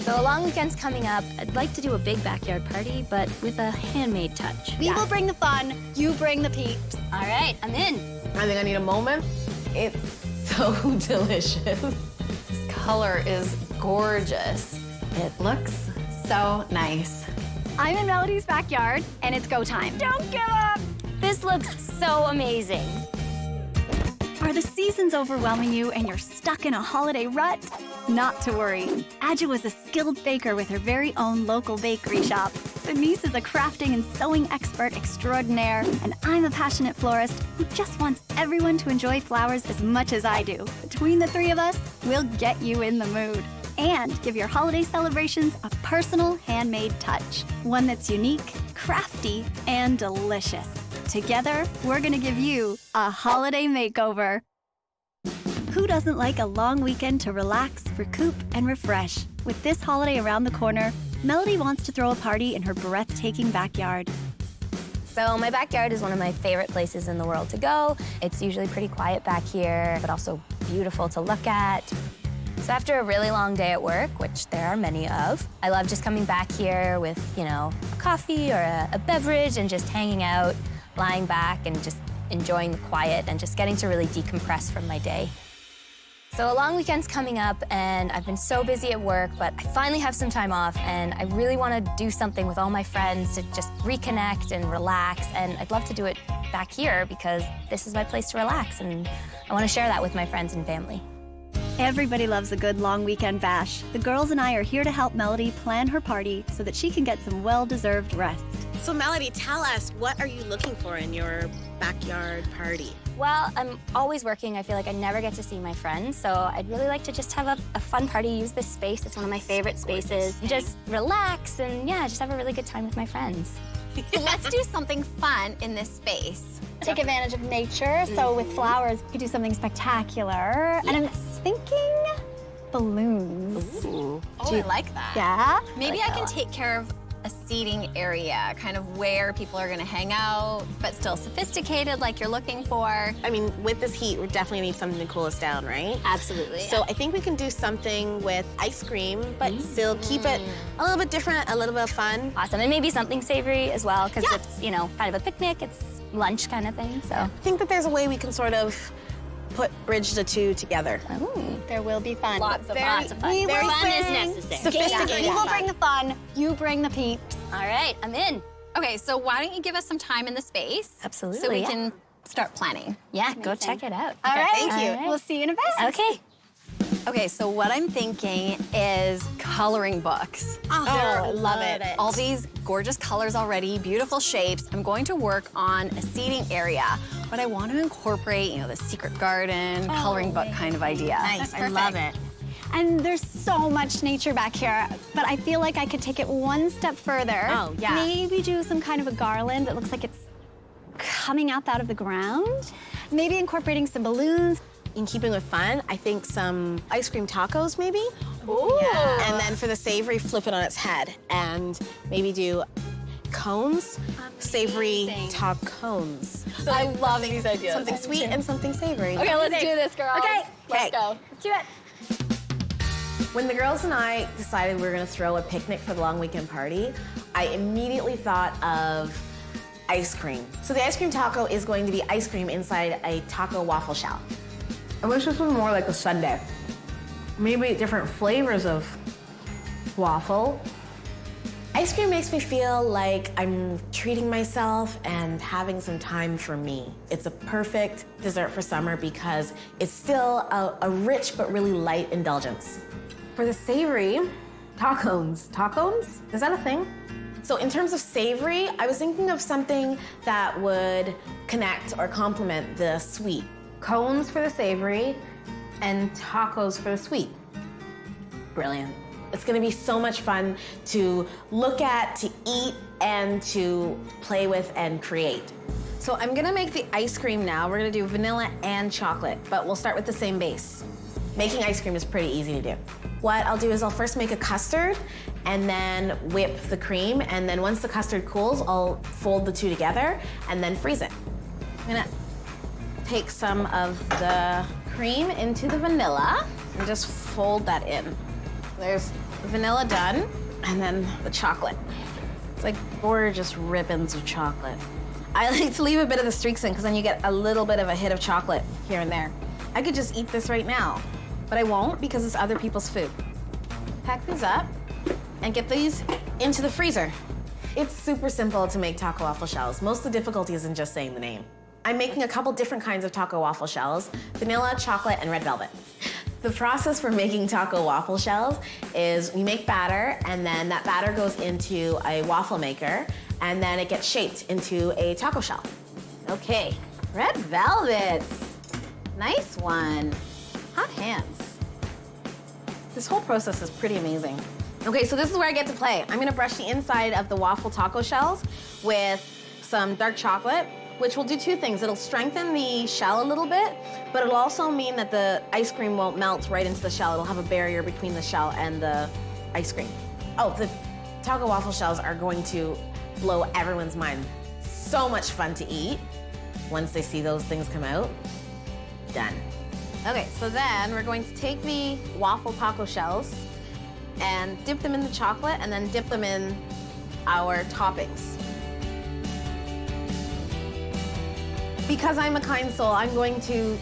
So a long weekend's coming up. I'd like to do a big backyard party, but with a handmade touch. We will bring the fun, you bring the peeps. All right, I'm in. I think I need a moment. It's so delicious. This color is gorgeous. It looks so nice. I'm in Melody's backyard, and it's go time. Don't give up. This looks so amazing. Are the seasons overwhelming you and you're stuck in a holiday rut? Not to worry. Adjoa is a skilled baker with her very own local bakery shop. Denise is a crafting and sewing expert extraordinaire, and I'm a passionate florist who just wants everyone to enjoy flowers as much as I do. Between the three of us, we'll get you in the mood and give your holiday celebrations a personal handmade touch. One that's unique, crafty, and delicious. Together, we're gonna give you a holiday makeover. Who doesn't like a long weekend to relax, recoup, and refresh? With this holiday around the corner, Melody wants to throw a party in her breathtaking backyard. So my backyard is one of my favorite places in the world to go. It's usually pretty quiet back here, but also beautiful to look at. So after a really long day at work, which there are many of, I love just coming back here with, a coffee or a beverage and just hanging out, lying back and just enjoying the quiet and just getting to really decompress from my day. So a long weekend's coming up, and I've been so busy at work, but I finally have some time off, and I really want to do something with all my friends to just reconnect and relax, and I'd love to do it back here because this is my place to relax, and I want to share that with my friends and family. Everybody loves a good long weekend bash. The girls and I are here to help Melody plan her party so that she can get some well-deserved rest. So Melody, tell us, what are you looking for in your backyard party? Well, I'm always working. I feel like I never get to see my friends, so I'd really like to just have a fun party, use this space. It's one of my favorite spaces. Just relax and, just have a really good time with my friends. Let's do something fun in this space. Take advantage of nature, so with flowers, we could do something spectacular. Yes. And I'm thinking balloons. Ooh. Oh, I like that. Yeah? Maybe I can take care of a seating area, kind of where people are gonna hang out, but still sophisticated like you're looking for. I mean, with this heat, we definitely need something to cool us down, right? Absolutely. So I think we can do something with ice cream, but still keep it a little bit different, a little bit of fun. Awesome, and maybe something savory as well, because it's, kind of a picnic, it's lunch kind of thing, so. I think that there's a way we can sort of bridge the two together. Ooh. There will be fun. Lots of fun. We Very will fun is bring necessary. Sophisticated We will fun. bring the fun, you bring the peeps. All right, I'm in. Okay, so why don't you give us some time in the space? Absolutely, So we yeah. can start planning. Yeah, go check it out. All right, thank you. All right. We'll see you in a bit. Okay. Okay, so what I'm thinking is coloring books. Oh, love it. All these gorgeous colors already, beautiful shapes. I'm going to work on a seating area, but I want to incorporate, the secret garden, coloring book kind of idea. Nice, I love it. And there's so much nature back here, but I feel like I could take it one step further. Oh, yeah. Maybe do some kind of a garland that looks like it's coming up out of the ground. Maybe incorporating some balloons. In keeping with fun, I think some ice cream tacos, maybe? Ooh. Yeah. And then for the savory, flip it on its head and maybe do cones, savory tacones. So I love these ideas. Something sweet and something savory. Okay, let's do this, girls. Okay. Let's go. Let's do it. When the girls and I decided we were gonna throw a picnic for the long weekend party, I immediately thought of ice cream. So the ice cream taco is going to be ice cream inside a taco waffle shell. I wish this was more like a sundae. Maybe different flavors of waffle. Ice cream makes me feel like I'm treating myself and having some time for me. It's a perfect dessert for summer because it's still a rich but really light indulgence. For the savory, tacones. Tacones? Is that a thing? So in terms of savory, I was thinking of something that would connect or complement the sweet. Cones for the savory and tacos for the sweet. Brilliant. It's gonna be so much fun to look at, to eat, and to play with and create. So I'm gonna make the ice cream now. We're gonna do vanilla and chocolate, but we'll start with the same base. Making ice cream is pretty easy to do. What I'll do is I'll first make a custard and then whip the cream, and then once the custard cools, I'll fold the two together and then freeze it. I'm gonna take some of the cream into the vanilla and just fold that in. There's vanilla done, and then the chocolate. It's like gorgeous ribbons of chocolate. I like to leave a bit of the streaks in because then you get a little bit of a hit of chocolate here and there. I could just eat this right now, but I won't because it's other people's food. Pack these up and get these into the freezer. It's super simple to make taco waffle shells. Most of the difficulty is in just saying the name. I'm making a couple different kinds of taco waffle shells, vanilla, chocolate, and red velvet. The process for making taco waffle shells is we make batter, and then that batter goes into a waffle maker, and then it gets shaped into a taco shell. Okay, red velvet. Nice one. Hot hands. This whole process is pretty amazing. Okay, so this is where I get to play. I'm gonna brush the inside of the waffle taco shells with some dark chocolate, which will do two things. It'll strengthen the shell a little bit, but it'll also mean that the ice cream won't melt right into the shell. It'll have a barrier between the shell and the ice cream. Oh, the taco waffle shells are going to blow everyone's mind. So much fun to eat once they see those things come out. Done. Okay, so then we're going to take the waffle taco shells and dip them in the chocolate and then dip them in our toppings. Because I'm a kind soul, I'm going to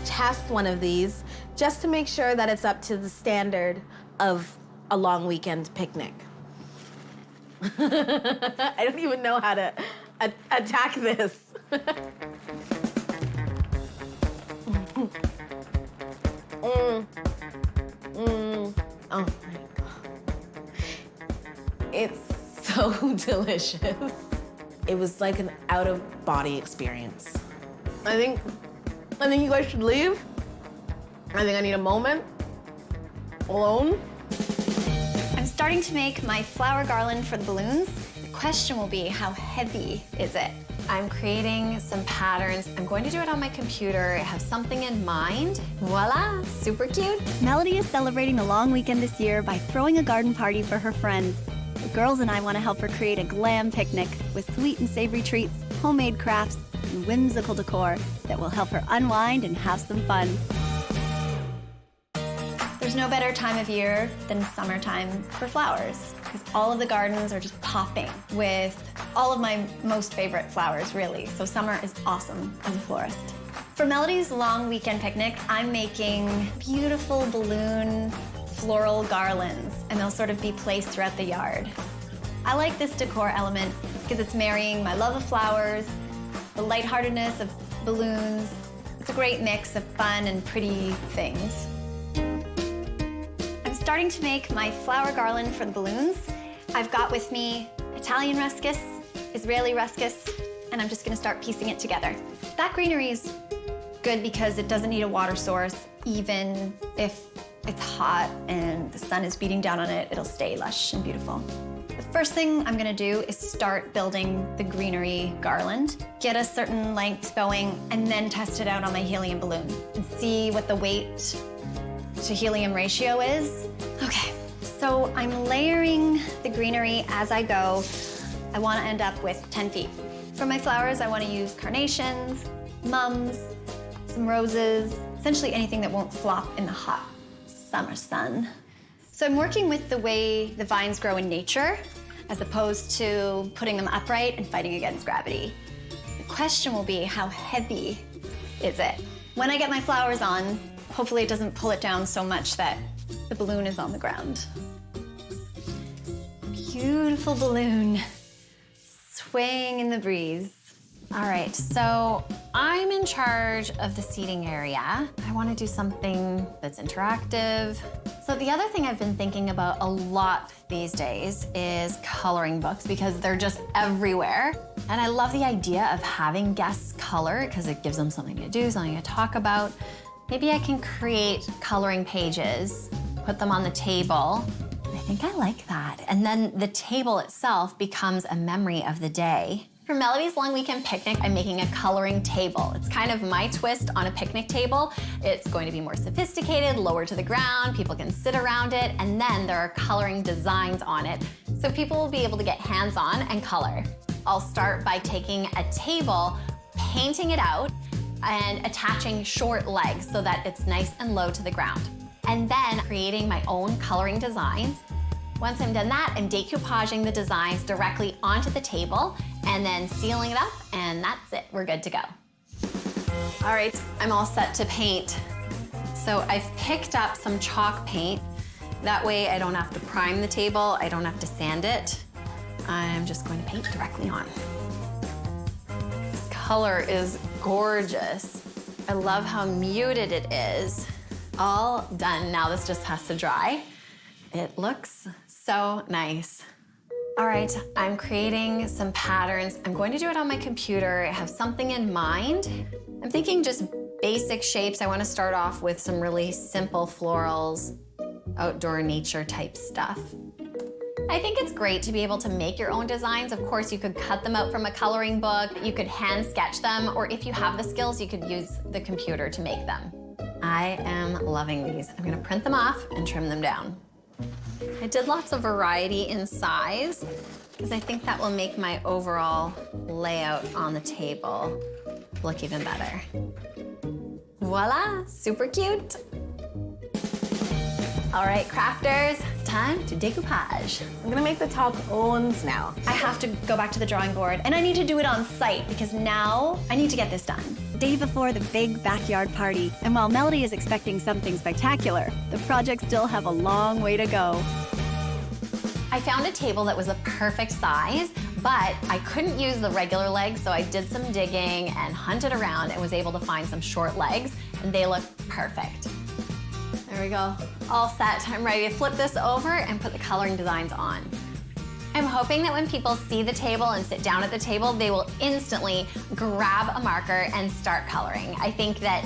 test one of these just to make sure that it's up to the standard of a long weekend picnic. I don't even know how to attack this. Oh my God. It's so delicious. It was like an out-of-body experience. I think you guys should leave. I think I need a moment alone. I'm starting to make my flower garland for the balloons. The question will be, how heavy is it? I'm creating some patterns. I'm going to do it on my computer. I have something in mind. Voila, super cute. Melody is celebrating the long weekend this year by throwing a garden party for her friends. The girls and I want to help her create a glam picnic with sweet and savory treats, homemade crafts, and whimsical decor that will help her unwind and have some fun. There's no better time of year than summertime for flowers, because all of the gardens are just popping with all of my most favorite flowers, really. So summer is awesome as a florist. For Melody's long weekend picnic, I'm making beautiful balloon floral garlands, and they'll sort of be placed throughout the yard. I like this decor element because it's marrying my love of flowers, the lightheartedness of balloons. It's a great mix of fun and pretty things. I'm starting to make my flower garland for the balloons. I've got with me Italian ruscus, Israeli ruscus, and I'm just gonna start piecing it together. That greenery is good because it doesn't need a water source. Even if it's hot and the sun is beating down on it, it'll stay lush and beautiful. The first thing I'm gonna do is start building the greenery garland, get a certain length going, and then test it out on my helium balloon and see what the weight to helium ratio is. Okay, so I'm layering the greenery as I go. I wanna end up with 10 feet. For my flowers, I wanna use carnations, mums, some roses, essentially anything that won't flop in the hot summer sun. So I'm working with the way the vines grow in nature, as opposed to putting them upright and fighting against gravity. The question will be, how heavy is it? When I get my flowers on, hopefully it doesn't pull it down so much that the balloon is on the ground. Beautiful balloon, swaying in the breeze. All right, so I'm in charge of the seating area. I want to do something that's interactive. So the other thing I've been thinking about a lot these days is coloring books, because they're just everywhere. And I love the idea of having guests color because it gives them something to do, something to talk about. Maybe I can create coloring pages, put them on the table. I think I like that. And then the table itself becomes a memory of the day. For Melody's long weekend picnic, I'm making a coloring table. It's kind of my twist on a picnic table. It's going to be more sophisticated, lower to the ground, people can sit around it, and then there are coloring designs on it, so people will be able to get hands-on and color. I'll start by taking a table, painting it out, and attaching short legs so that it's nice and low to the ground. and then creating my own coloring designs. Once I'm done that, I'm decoupaging the designs directly onto the table and then sealing it up, and that's it. We're good to go. All right, I'm all set to paint. So I've picked up some chalk paint. That way I don't have to prime the table, I don't have to sand it. I'm just going to paint directly on. This color is gorgeous. I love how muted it is. All done, now this just has to dry. It looks so nice. All right, I'm creating some patterns. I'm going to do it on my computer. I have something in mind. I'm thinking just basic shapes. I want to start off with some really simple florals, outdoor nature type stuff. I think it's great to be able to make your own designs. Of course, you could cut them out from a coloring book, you could hand sketch them, or if you have the skills, you could use the computer to make them. I am loving these. I'm gonna print them off and trim them down. I did lots of variety in size because I think that will make my overall layout on the table look even better. Voila, super cute. All right, crafters, time to decoupage. I'm gonna make the tacons now. I have to go back to the drawing board, and I need to do it on site because now I need to get this done. Day before the big backyard party, and while Melody is expecting something spectacular, the projects still have a long way to go. I found a table that was the perfect size, but I couldn't use the regular legs, so I did some digging and hunted around and was able to find some short legs, and they look perfect. There we go, all set. I'm ready to flip this over and put the coloring designs on. I'm hoping that when people see the table and sit down at the table, they will instantly grab a marker and start coloring. I think that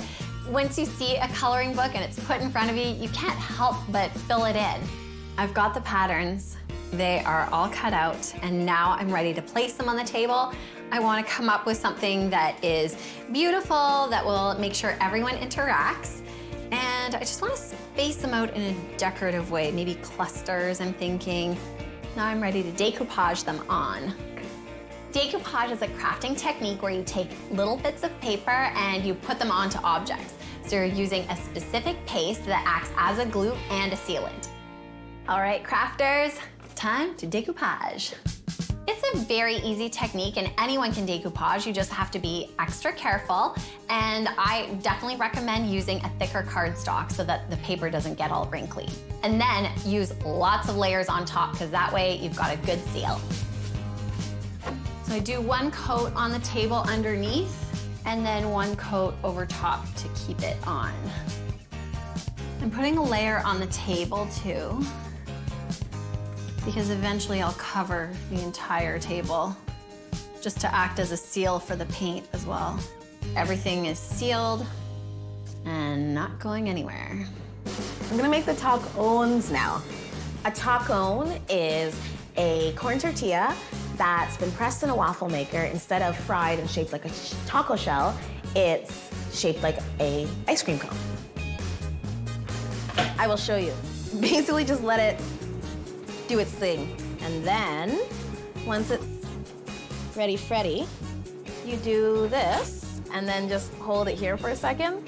once you see a coloring book and it's put in front of you, you can't help but fill it in. I've got the patterns. They are all cut out, and now I'm ready to place them on the table. I want to come up with something that is beautiful, that will make sure everyone interacts. And I just want to space them out in a decorative way, maybe clusters, I'm thinking. Now I'm ready to decoupage them on. Decoupage is a crafting technique where you take little bits of paper and you put them onto objects. So you're using a specific paste that acts as a glue and a sealant. All right, crafters, time to decoupage. It's a very easy technique and anyone can decoupage. You just have to be extra careful. And I definitely recommend using a thicker cardstock so that the paper doesn't get all wrinkly. And then use lots of layers on top because that way you've got a good seal. So I do one coat on the table underneath and then one coat over top to keep it on. I'm putting a layer on the table too, because eventually I'll cover the entire table just to act as a seal for the paint as well. Everything is sealed and not going anywhere. I'm gonna make the tacons now. A tacon is a corn tortilla that's been pressed in a waffle maker. Instead of fried and shaped like a taco shell, it's shaped like a ice cream cone. I will show you. Basically just let it do its thing. And then, once it's ready, Freddy, you do this, and then just hold it here for a second.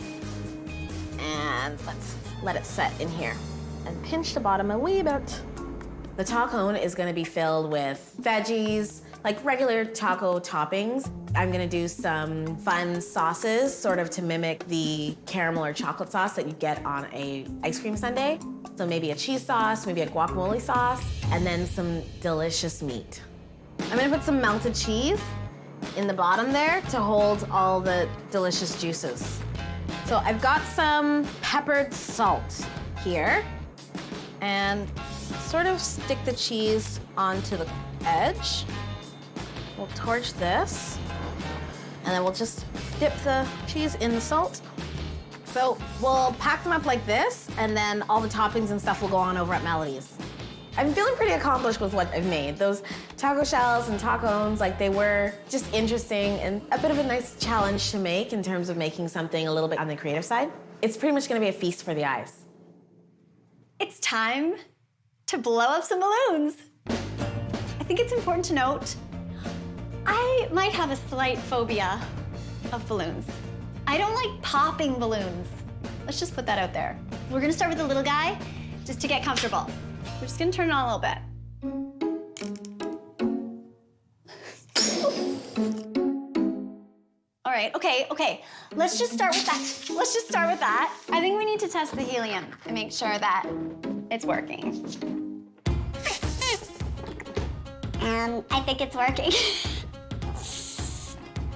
And let's let it set in here. And pinch the bottom a wee bit. The tacon is gonna be filled with veggies, like regular taco toppings. I'm gonna do some fun sauces, sort of to mimic the caramel or chocolate sauce that you get on a ice cream sundae. So maybe a cheese sauce, maybe a guacamole sauce, and then some delicious meat. I'm gonna put some melted cheese in the bottom there to hold all the delicious juices. So I've got some peppered salt here, and sort of stick the cheese onto the edge. We'll torch this, and then we'll just dip the cheese in the salt. So we'll pack them up like this, and then all the toppings and stuff will go on over at Melody's. I'm feeling pretty accomplished with what I've made. Those taco shells and tacons, like they were just interesting and a bit of a nice challenge to make in terms of making something a little bit on the creative side. It's pretty much gonna be a feast for the eyes. It's time to blow up some balloons. I think it's important to note, I might have a slight phobia of balloons. I don't like popping balloons. Let's just put that out there. We're gonna start with the little guy, just to get comfortable. We're just gonna turn it on a little bit. All right, okay. Let's just start with that. I think we need to test the helium and make sure that it's working. I think it's working.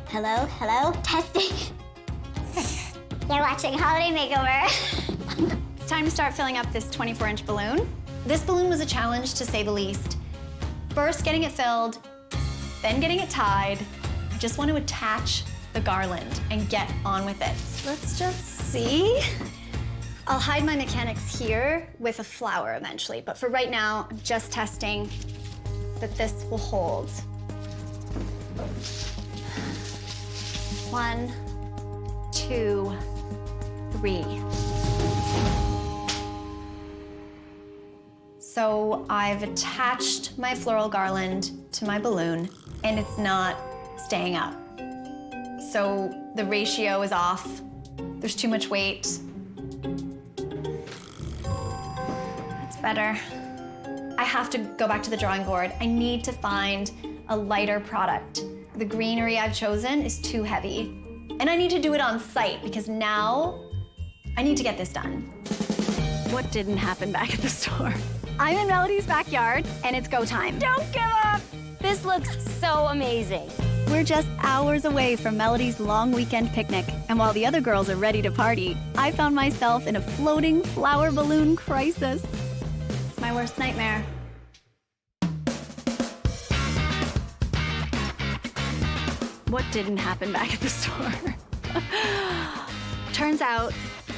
Hello, testing. You're watching Holiday Makeover. It's time to start filling up this 24-inch balloon. This balloon was a challenge, to say the least. First getting it filled, then getting it tied. I just want to attach the garland and get on with it. Let's just see. I'll hide my mechanics here with a flower eventually, but for right now, I'm just testing that this will hold. 1, 2, 3. So I've attached my floral garland to my balloon, and it's not staying up. So the ratio is off. There's too much weight. That's better. I have to go back to the drawing board. I need to find a lighter product. The greenery I've chosen is too heavy. And I need to do it on site because now I need to get this done. What didn't happen back at the store? I'm in Melody's backyard and it's go time. Don't give up! This looks so amazing. We're just hours away from Melody's long weekend picnic, and while the other girls are ready to party, I found myself in a floating flower balloon crisis. It's my worst nightmare. What didn't happen back at the store? Turns out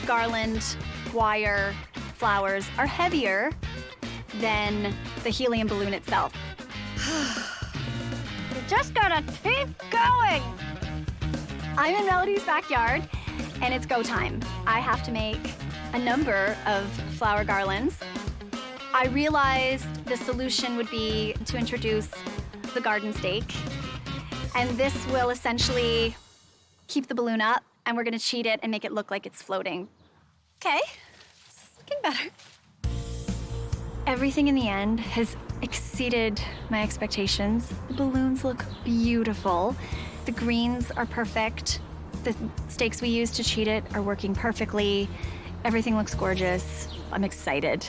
garland, wire, flowers are heavier than the helium balloon itself. You just gotta keep going. I'm in Melody's backyard, and it's go time. I have to make a number of flower garlands. I realized the solution would be to introduce the garden stake, and this will essentially keep the balloon up, and we're gonna cheat it and make it look like it's floating. Okay, this is looking better. Everything in the end has exceeded my expectations. The balloons look beautiful. The greens are perfect. The stakes we used to cheat it are working perfectly. Everything looks gorgeous. I'm excited.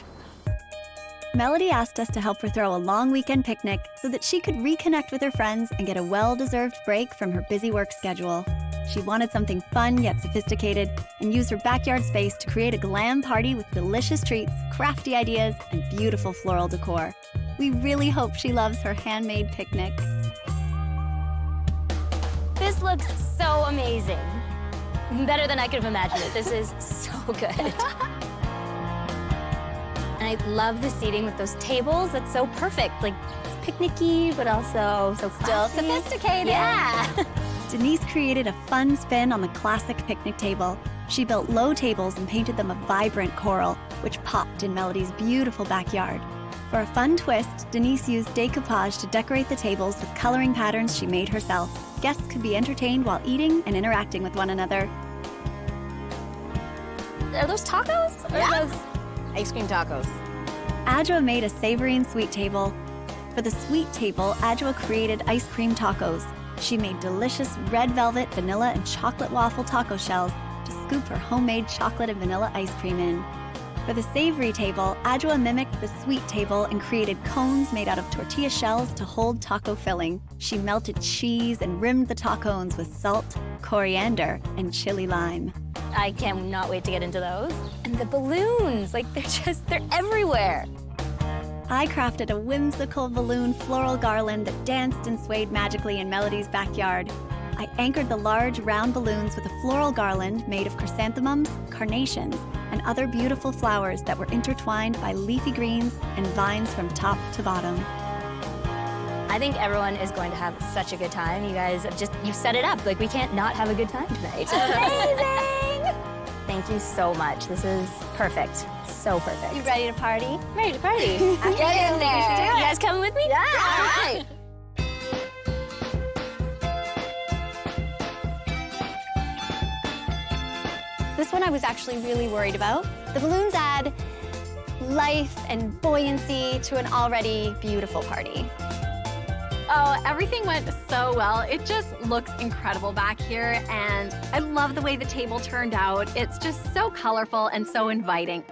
Melody asked us to help her throw a long weekend picnic so that she could reconnect with her friends and get a well-deserved break from her busy work schedule. She wanted something fun yet sophisticated and used her backyard space to create a glam party with delicious treats, crafty ideas, and beautiful floral decor. We really hope she loves her handmade picnic. This looks so amazing. Better than I could have imagined it. This is so good. And I love the seating with those tables. It's so perfect. Like, it's picnicky, but also so classy. Still sophisticated. Yeah. Denise created a fun spin on the classic picnic table. She built low tables and painted them a vibrant coral, which popped in Melody's beautiful backyard. For a fun twist, Denise used decoupage to decorate the tables with coloring patterns she made herself. Guests could be entertained while eating and interacting with one another. Are those tacos? Or are those... Ice cream tacos. Adjoa made a savory and sweet table. For the sweet table, Adjoa created ice cream tacos. She made delicious red velvet, vanilla, and chocolate waffle taco shells to scoop her homemade chocolate and vanilla ice cream in. For the savory table, Adjoa mimicked the sweet table and created cones made out of tortilla shells to hold taco filling. She melted cheese and rimmed the tacones with salt, coriander, and chili lime. I cannot wait to get into those. And the balloons, like they're everywhere. I crafted a whimsical balloon floral garland that danced and swayed magically in Melody's backyard. I anchored the large, round balloons with a floral garland made of chrysanthemums, carnations, and other beautiful flowers that were intertwined by leafy greens and vines from top to bottom. I think everyone is going to have such a good time. You guys have you set it up. Like, we can't not have a good time tonight. Amazing! Thank you so much. This is perfect. So perfect. You ready to party? I'm ready to party. Get in there. You guys coming with me? Yeah. All right. The This one I was actually really worried about. The balloons add life and buoyancy to an already beautiful party. Oh, everything went so well. It just looks incredible back here, and I love the way the table turned out. It's just so colorful and so inviting.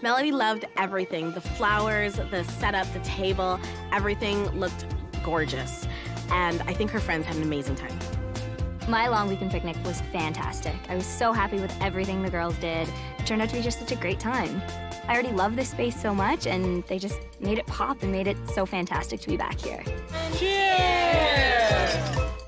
Melody loved everything. The flowers, the setup, the table, everything looked gorgeous. And I think her friends had an amazing time. My long weekend picnic was fantastic. I was so happy with everything the girls did. It turned out to be just such a great time. I already love this space so much, and they just made it pop and made it so fantastic to be back here. Cheers!